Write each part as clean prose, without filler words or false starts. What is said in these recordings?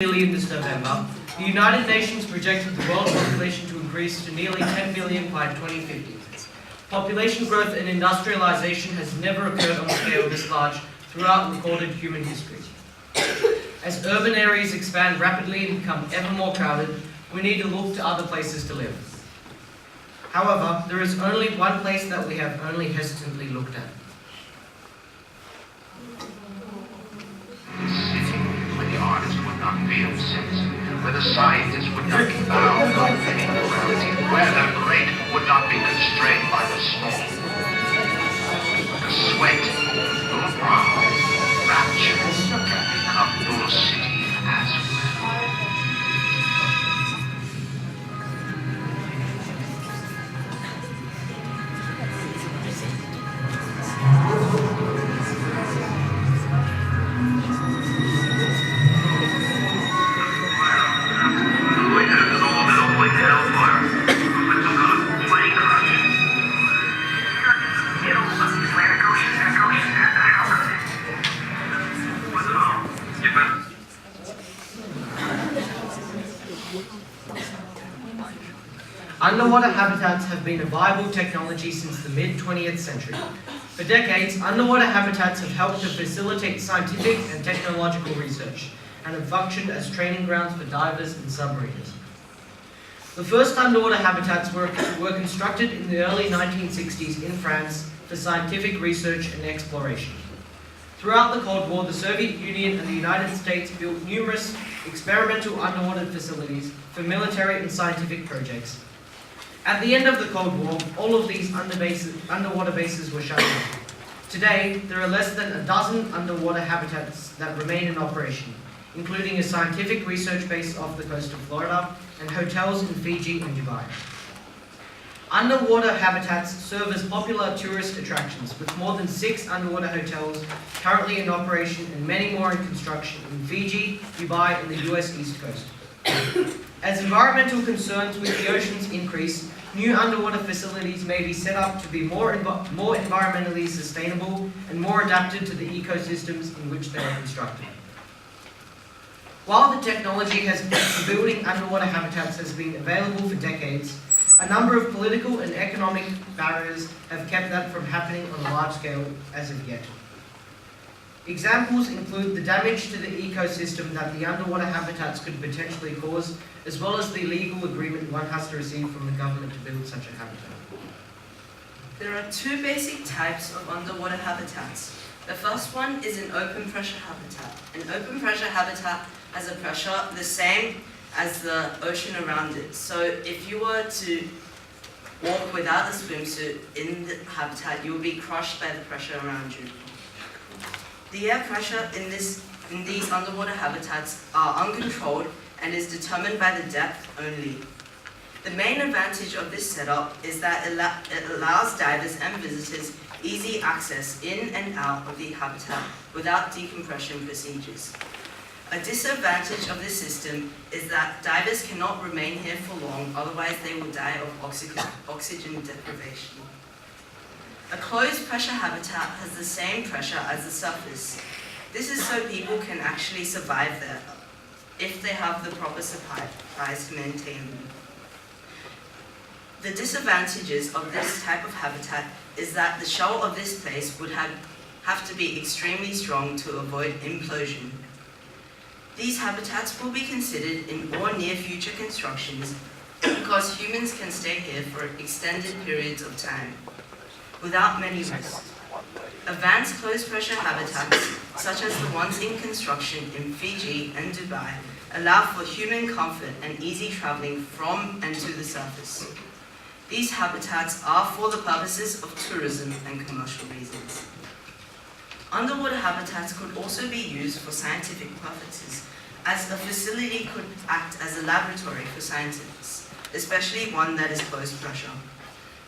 billion this November, the United Nations projected the world population to increase to nearly 10 billion by 2050. Population growth and industrialization has never occurred on a scale this large throughout recorded human history. As urban areas expand rapidly and become ever more crowded, we need to look to other places to live. However, there is only one place that we have only hesitantly looked at. Where the artist would not be obsessed, where the scientist would not be bound by inequality, where the great would not be constrained by the small. The sweat, your brow, rapturous, can become your city as well. Underwater habitats have been a viable technology since the mid-20th century. For decades, underwater habitats have helped to facilitate scientific and technological research and have functioned as training grounds for divers and submariners. The first underwater habitats were constructed in the early 1960s in France for scientific research and exploration. Throughout the Cold War, the Soviet Union and the United States built numerous experimental underwater facilities for military and scientific projects. At the end of the Cold War, all of these underwater bases were shut down. Today, there are less than a dozen underwater habitats that remain in operation, including a scientific research base off the coast of Florida and hotels in Fiji and Dubai. Underwater habitats serve as popular tourist attractions, with more than 6 underwater hotels currently in operation and many more in construction in Fiji, Dubai, and the US East Coast. As environmental concerns with the oceans increase, new underwater facilities may be set up to be more environmentally sustainable and more adapted to the ecosystems in which they are constructed. While the technology for building underwater habitats has been available for decades, a number of political and economic barriers have kept that from happening on a large scale as of yet. Examples include the damage to the ecosystem that the underwater habitats could potentially cause, as well as the legal agreement one has to receive from the government to build such a habitat. There are 2 basic types of underwater habitats. The first one is an open pressure habitat. An open pressure habitat has a pressure the same as the ocean around it. So if you were to walk without a swimsuit in the habitat, you will be crushed by the pressure around you. The air pressure in these underwater habitats are uncontrolled and is determined by the depth only. The main advantage of this setup is that it allows divers and visitors easy access in and out of the habitat without decompression procedures. A disadvantage of this system is that divers cannot remain here for long, otherwise they will die of oxygen deprivation. A closed pressure habitat has the same pressure as the surface. This is so people can actually survive there if they have the proper supplies to maintain them. The disadvantages of this type of habitat is that the shell of this place would have to be extremely strong to avoid implosion. These habitats will be considered in all near future constructions because humans can stay here for extended periods of time without many risks. Advanced closed pressure habitats, such as the ones in construction in Fiji and Dubai, allow for human comfort and easy traveling from and to the surface. These habitats are for the purposes of tourism and commercial reasons. Underwater habitats could also be used for scientific purposes, as a facility could act as a laboratory for scientists, especially one that is closed pressure.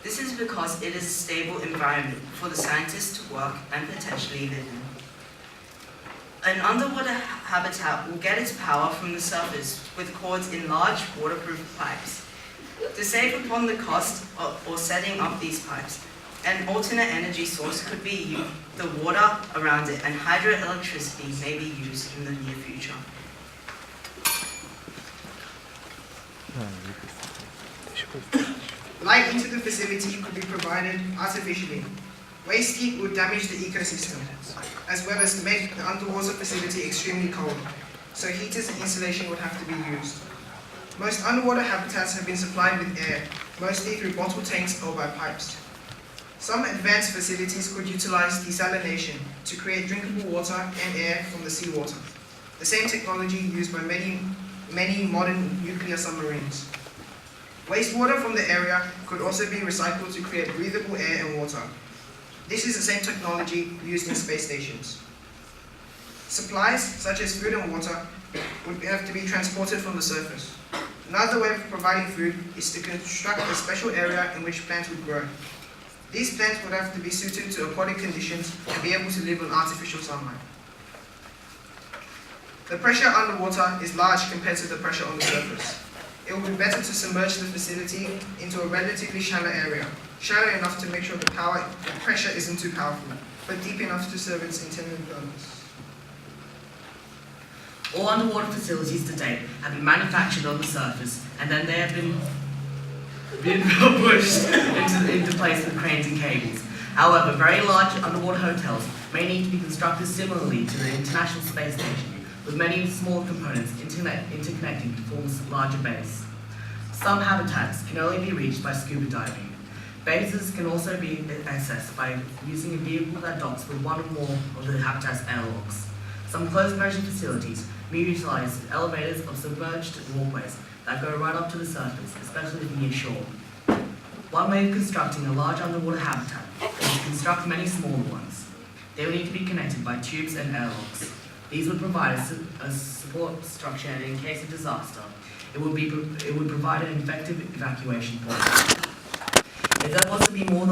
This is because it is a stable environment for the scientists to work and potentially live in. An underwater habitat will get its power from the surface with cords in large waterproof pipes. To save upon the cost of setting up these pipes, an alternate energy source could be the water around it, and hydroelectricity may be used in the near future. Light into the facility could be provided artificially. Waste heat would damage the ecosystem, as well as make the underwater facility extremely cold, so heaters and insulation would have to be used. Most underwater habitats have been supplied with air, mostly through bottle tanks or by pipes. Some advanced facilities could utilize desalination to create drinkable water and air from the seawater, the same technology used by many modern nuclear submarines. Wastewater from the area could also be recycled to create breathable air and water. This is the same technology used in space stations. Supplies, such as food and water, would have to be transported from the surface. Another way of providing food is to construct a special area in which plants would grow. These plants would have to be suited to aquatic conditions and be able to live in artificial sunlight. The pressure underwater is large compared to the pressure on the surface. It would be better to submerge the facility into a relatively shallow area, shallow enough to make sure the pressure isn't too powerful, but deep enough to serve its intended purpose. All underwater facilities to date have been manufactured on the surface, and then they have been pushed into place with cranes and cables. However, very large underwater hotels may need to be constructed similarly to the International Space Station, with many small components interconnecting to form a larger base. Some habitats can only be reached by scuba diving. Bases can also be accessed by using a vehicle that docks with one or more of the habitat's airlocks. Some closed pressure facilities may utilize elevators or submerged walkways that go right up to the surface, especially near shore. One way of constructing a large underwater habitat is to construct many smaller ones. They will need to be connected by tubes and airlocks. These would provide a support structure, and in case of disaster, it would provide an effective evacuation point. If there was to be more than